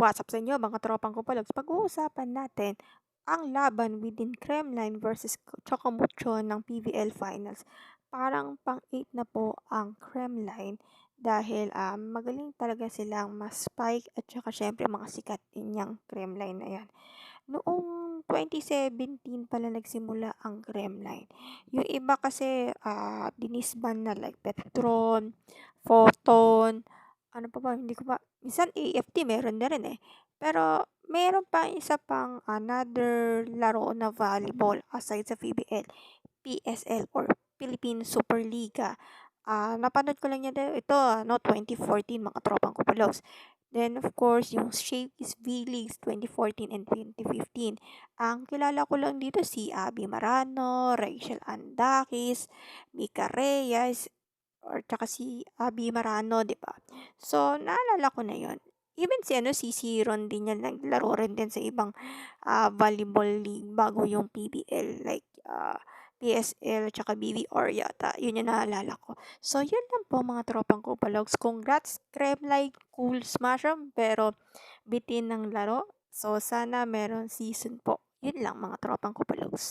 What's up sa inyo mga tropang kupalogs? Pag-uusapan natin ang laban within Kremlin versus Chocomucho ng PVL Finals. Parang pang-8 na po ang Kremlin dahil magaling talaga silang mas spike at saka syempre mga sikat din yung Kremlin na yan. Noong 2017 pala nagsimula ang Kremlin. Yung iba kasi dinisban na like Petron, Photon, ano pa ba, hindi ko pa, minsan AFT meron na rin eh. Pero meron pa isa pang another laro na volleyball aside sa PBL, PSL or Philippine Superliga. Napanood ko lang yan ito, 2014 mga tropang kupalos. Then of course, yung Shakey's V-Leagues 2014 and 2015. Ang kilala ko lang dito si Abby Marano, Rachel Andakis, Mika Reyes, or tsaka si Abby Marano, 'di ba? So, naalala ko na 'yon. Even si Ron din yan naglaro rin din sa ibang volleyball league bago yung PBL like PSL tsaka BVR yata. Yun yung naalala ko. So, yun lang po mga tropang Kupalogs. Congrats, Kremlay, cool smash 'em, pero bitin ng laro. So, sana meron season po. Yun lang mga tropang Kupalogs.